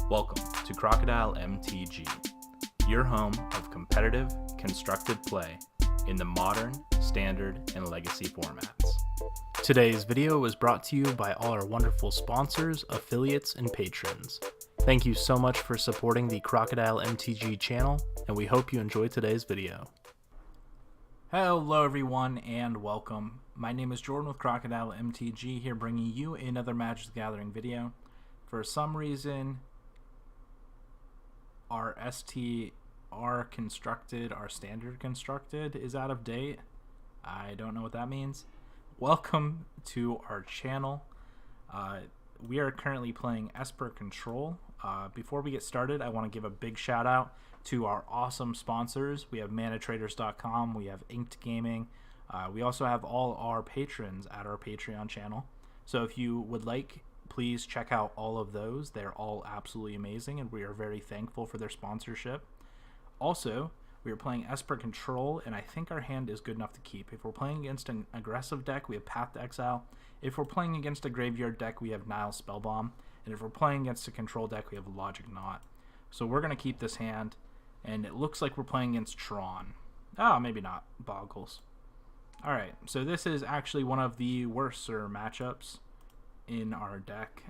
Welcome to Crocodile MTG, your home of competitive, constructed play in the modern, standard, and legacy formats. Today's video was brought to you by all our wonderful sponsors, affiliates, and patrons. Thank you so much for supporting the Crocodile MTG channel, and we hope you enjoy today's video. Hello everyone and welcome. My name is Jordan with Crocodile MTG here bringing you another Magic the Gathering video. For some reason, our STR constructed, our standard constructed is out of date. I don't know what that means. Welcome to our channel. We are currently playing Esper Control. Before we get started, I want to give a big shout out to our awesome sponsors. We have manatraders.com, we have Inked Gaming, we also have all our patrons at our Patreon channel. So if you would like, please check out all of those. They're all absolutely amazing and we are very thankful for their sponsorship. Also, we are playing Esper Control and I think our hand is good enough to keep. If we're playing against an aggressive deck, we have Path to Exile. If we're playing against a graveyard deck, we have Nile Spellbomb. And if we're playing against a control deck, we have Logic Knot. So we're going to keep this hand. And it looks like we're playing against Tron. Oh, maybe not. Boggles. Alright, so this is actually one of the worser matchups in our deck.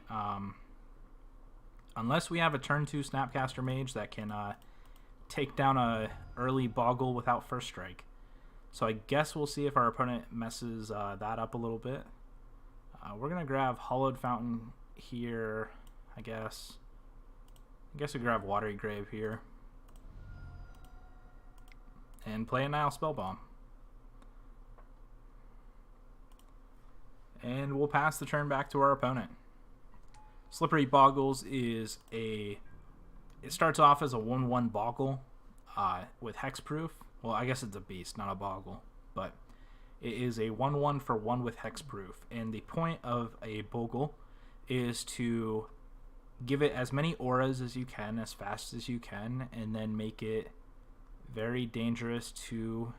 Unless we have a turn 2 Snapcaster Mage that can take down a early Boggle without first strike. So I guess we'll see if our opponent messes that up a little bit. We're going to grab Hollowed Fountain here, I guess. We grab Watery Grave here. And play a Nile Spellbomb. And we'll pass the turn back to our opponent. Slippery Boggles is it starts off as a 1/1 Boggle with Hexproof. Well, I guess it's a beast, not a Boggle. But it is a 1/1 for 1 with Hexproof. And the point of a Bogle is to give it as many auras as you can, as fast as you can, and then make it very dangerous to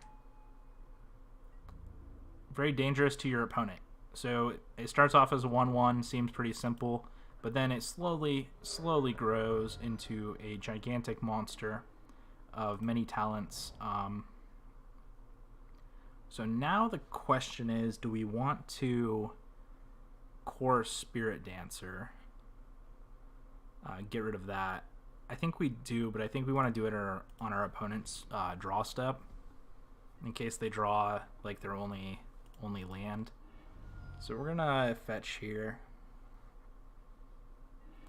your opponent. So it starts off as a 1/1, seems pretty simple, but then it slowly grows into a gigantic monster of many talents. So now the question is, do we want to core Spirit Dancer? Get rid of that. I think we do, but I think we want to do it on our opponent's draw step, in case they draw like their only land. So we're gonna fetch here,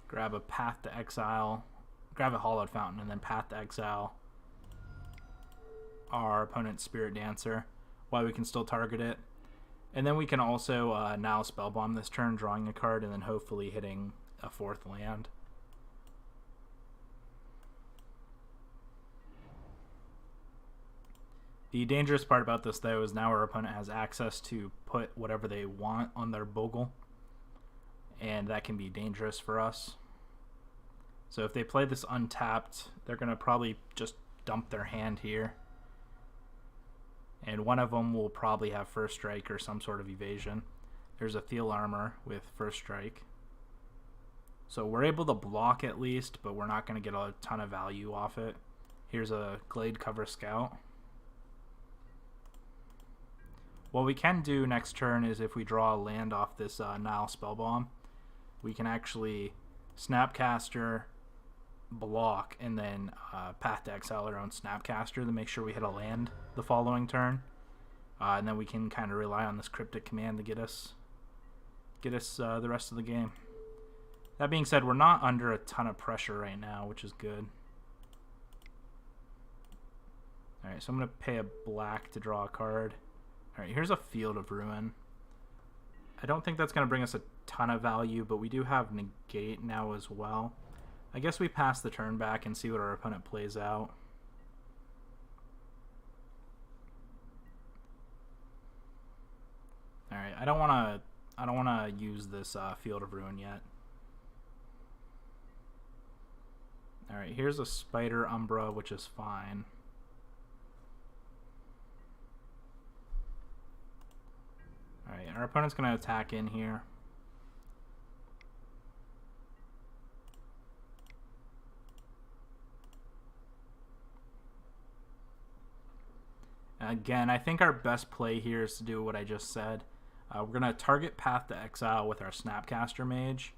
grab a Path to Exile, grab a Hollowed Fountain, and then Path to Exile our opponent's Spirit Dancer while we can still target it. And then we can also now Spellbomb this turn, drawing a card, and then hopefully hitting a 4th land. The dangerous part about this, though, is now our opponent has access to put whatever they want on their Bogle, and that can be dangerous for us. So if they play this untapped, they're going to probably just dump their hand here, and one of them will probably have First Strike or some sort of evasion. There's a Thiel Armor with First Strike. So we're able to block at least, but we're not going to get a ton of value off it. Here's a Glade Cover Scout. What we can do next turn is, if we draw a land off this Nile Spellbomb, we can actually Snapcaster, block, and then Path to Exile our own Snapcaster to make sure we hit a land the following turn. And then we can kind of rely on this Cryptic Command to get us the rest of the game. That being said, we're not under a ton of pressure right now, which is good. Alright, so I'm going to pay a black to draw a card. Alright, here's a Field of Ruin. I don't think that's going to bring us a ton of value, but we do have Negate now as well. I guess we pass the turn back and see what our opponent plays out. Alright, I don't want to use this Field of Ruin yet. Alright, here's a Spider Umbra, which is fine. Alright, our opponent's going to attack in here. Again, I think our best play here is to do what I just said. We're going to target Path to Exile with our Snapcaster Mage.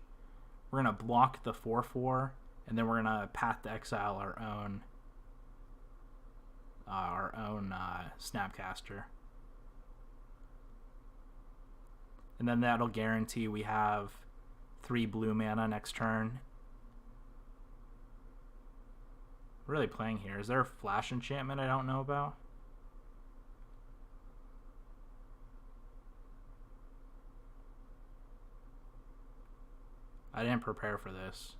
We're going to block the 4/4, and then we're going to Path to Exile our own Snapcaster. And then that'll guarantee we have 3 blue mana next turn. What are they playing here? Is there a flash enchantment I don't know about? I didn't prepare for this.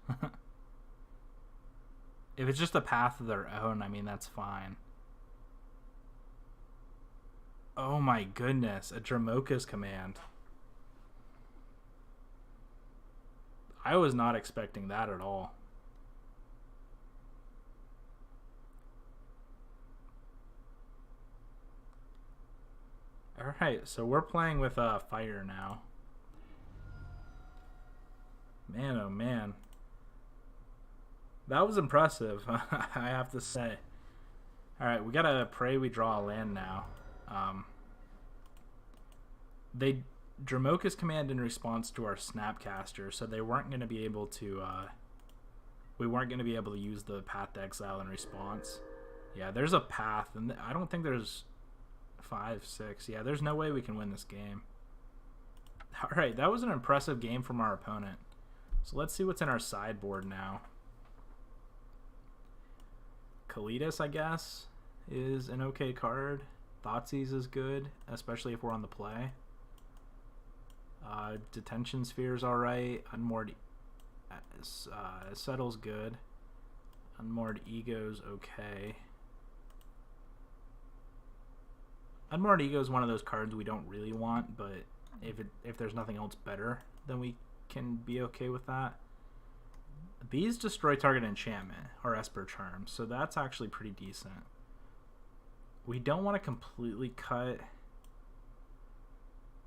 If it's just a path of their own, I mean, that's fine. Oh my goodness, a Dramoka's command. I was not expecting that at all. Alright, so we're playing with fire now. Man, oh man. That was impressive, I have to say. Alright, we gotta pray we draw a land now. They Dramoka's command in response to our Snapcaster, so they weren't going to be able to, we weren't going to be able to use the Path to Exile in response. Yeah, there's a path, and I don't think there's 5, 6. Yeah, there's no way we can win this game. Alright, that was an impressive game from our opponent. So let's see what's in our sideboard now. Kalitas, I guess, is an okay card. Thoughtseize is good, especially if we're on the play. Detention Sphere's alright. Unmoored Settle's good. Unmoored Ego's okay. Unmoored Ego is one of those cards we don't really want, but if there's nothing else better, then we can be okay with that. Bees destroy target enchantment or Esper charm, so that's actually pretty decent. We don't want to completely cut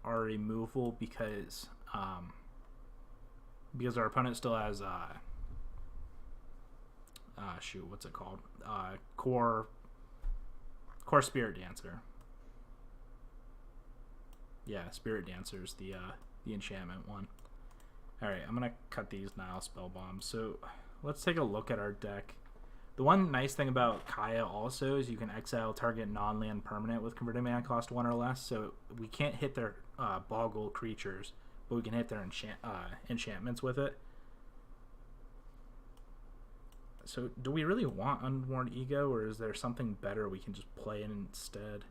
our removal because our opponent still has shoot, what's it called? Core Spirit Dancer. Yeah, Spirit Dancer's the enchantment one. Alright, I'm gonna cut these Nile spell bombs. So let's take a look at our deck. The one nice thing about Kaya also is you can exile target non-land permanent with converted mana cost 1 or less, so we can't hit their Boggle creatures, but we can hit their enchantments with it. So do we really want Unworn Ego, or is there something better we can just play in instead?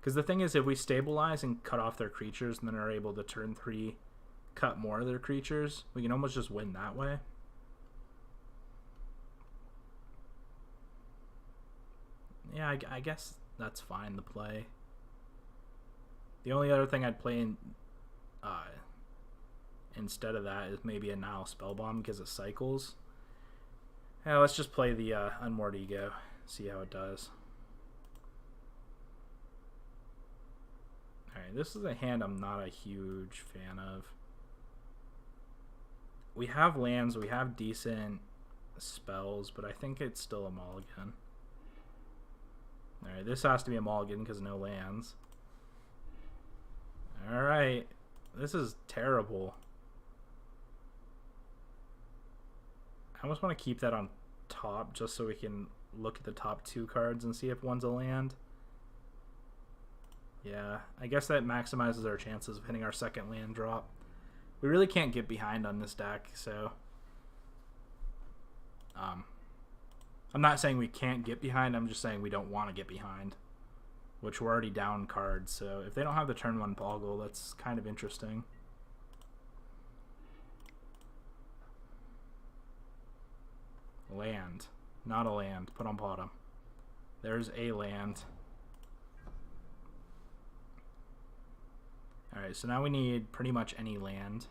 Because the thing is, if we stabilize and cut off their creatures and then are able to turn 3 cut more of their creatures, we can almost just win that way. Yeah, I guess that's fine to play. The only other thing I'd play in, instead of that is maybe a Nile Spellbomb because it cycles. Yeah, let's just play the Unmoored Ego, see how it does. Alright, this is a hand I'm not a huge fan of. We have lands, we have decent spells, but I think it's still a mulligan. Alright, this has to be a mulligan because no lands. Alright, this is terrible. I almost want to keep that on top just so we can look at the top 2 cards and see if one's a land. Yeah, I guess that maximizes our chances of hitting our second land drop. We really can't get behind on this deck, so I'm not saying we can't get behind, I'm just saying we don't want to get behind, which we're already down cards, so if they don't have the turn 1 Boggle, that's kind of interesting. Land. Not a land. Put on bottom. There's a land. Alright, so now we need pretty much any land.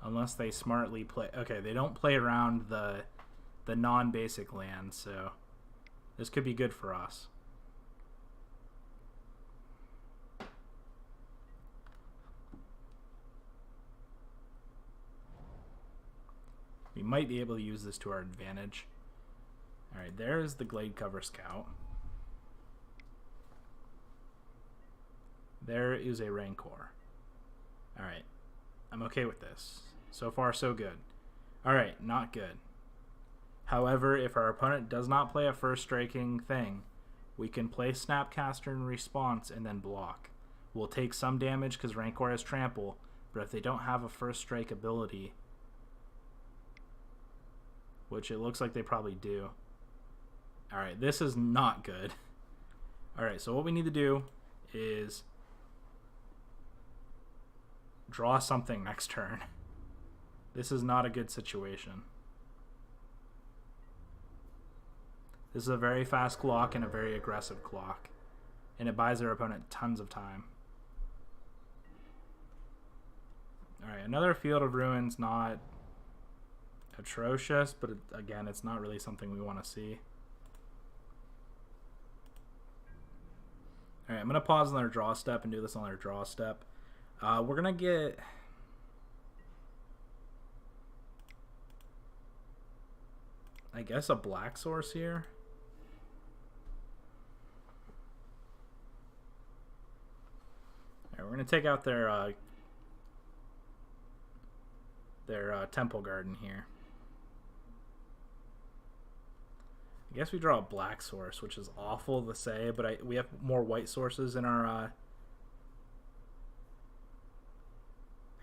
Unless they smartly play... Okay, they don't play around the non-basic land, so this could be good for us. We might be able to use this to our advantage. Alright, there's the Glade Cover Scout. There is a Rancor. Alright. I'm okay with this. So far, so good. Alright, not good. However, if our opponent does not play a first striking thing, we can play Snapcaster in response and then block. We'll take some damage because Rancor has trample, but if they don't have a first strike ability, which it looks like they probably do. Alright, this is not good. Alright, so what we need to do is draw something next turn. This is not a good situation. This is a very fast clock and a very aggressive clock. And it buys their opponent tons of time. Alright, another Field of Ruins, not atrocious, but again, it's not really something we want to see. Alright, I'm going to pause on their draw step and do this on their draw step. We're going to get... I guess a black source here. Alright, we're going to take out their Temple Garden here. I guess we draw a black source, which is awful to say, but we have more white sources in our... I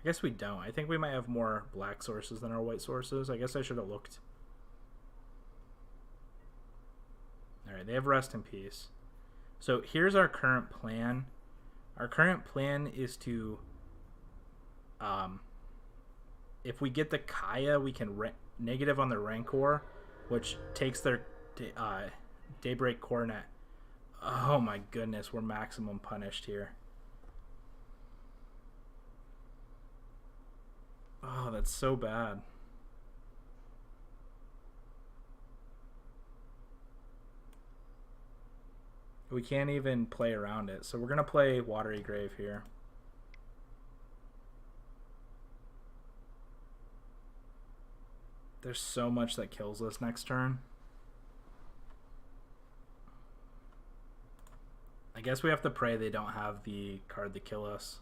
guess we don't. I think we might have more black sources than our white sources. I guess I should have looked. Alright, they have Rest in Peace. So here's our current plan. Our current plan is to... if we get the Kaya, we can negative on the Rancor, which takes their Daybreak Coronet. Oh my goodness, we're maximum punished here. Oh, that's so bad. We can't even play around it, so we're going to play Watery Grave here. There's so much that kills us next turn. I guess we have to pray they don't have the card to kill us.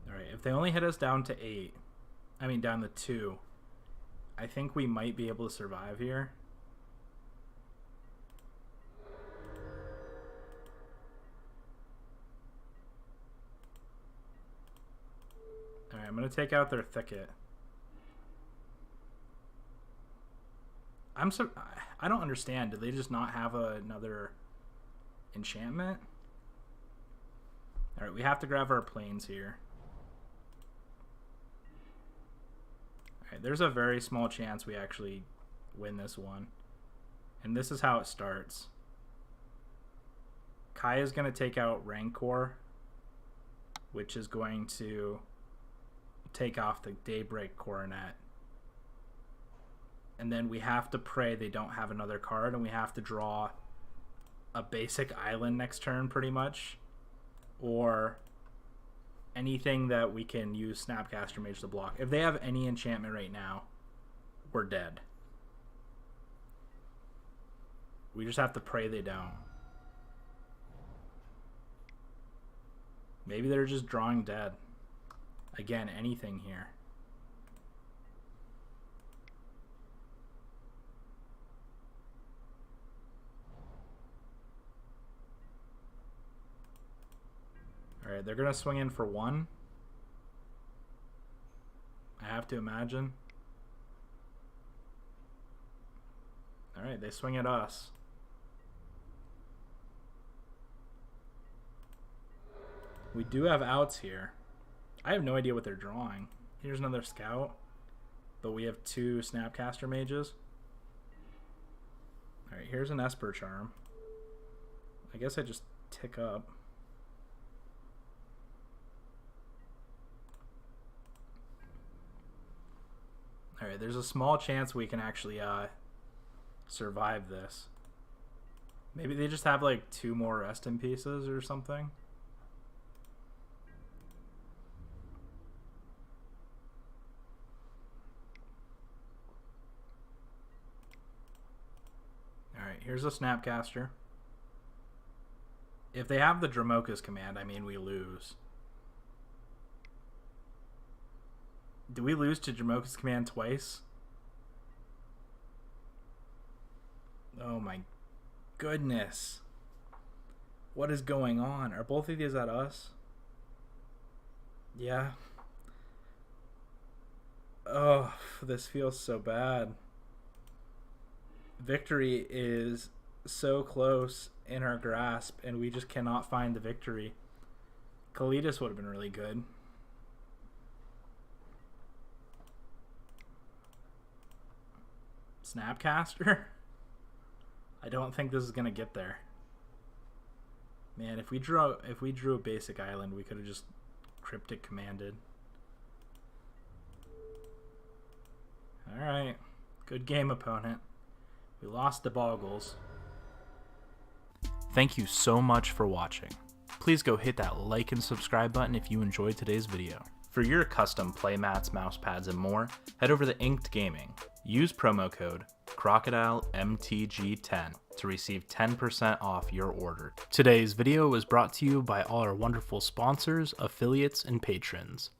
Alright, if they only hit us down to 8, I mean down to 2, I think we might be able to survive here. Alright, I'm going to take out their Thicket. I don't understand. Do they just not have another enchantment? Alright, we have to grab our planes here. Alright, there's a very small chance we actually win this one. And this is how it starts. Kaya's going to take out Rancor, which is going to take off the Daybreak Coronet. And then we have to pray they don't have another card, and we have to draw a basic island next turn pretty much, or anything that we can use Snapcaster Mage to block. If they have any enchantment right now, we're dead. We just have to pray they don't. Maybe they're just drawing dead. Again, anything here. Alright, they're going to swing in for 1. I have to imagine. Alright, they swing at us. We do have outs here. I have no idea what they're drawing. Here's another Scout. But we have 2 Snapcaster Mages. Alright, here's an Esper Charm. I guess I just tick up. Alright, there's a small chance we can actually survive this. Maybe they just have like 2 more Rest in Pieces or something. here's a Snapcaster. If they have the Dramoka's command, I mean, we lose. Do we lose to Dramoka's command twice? Oh my goodness. What is going on? Are both of these at us? Yeah. Oh, this feels so bad. Victory is so close in our grasp, and we just cannot find the victory. Kalidas would have been really good. Snapcaster? I don't think this is gonna get there. Man, if we drew a basic island, we could have just cryptic commanded. Alright. Good game, opponent. We lost to Boggles. Thank you so much for watching. Please go hit that like and subscribe button if you enjoyed today's video. For your custom playmats, mousepads, and more, head over to Inked Gaming. Use promo code crocodilemtg10 to receive 10% off your order. Today's video was brought to you by all our wonderful sponsors, affiliates, and patrons.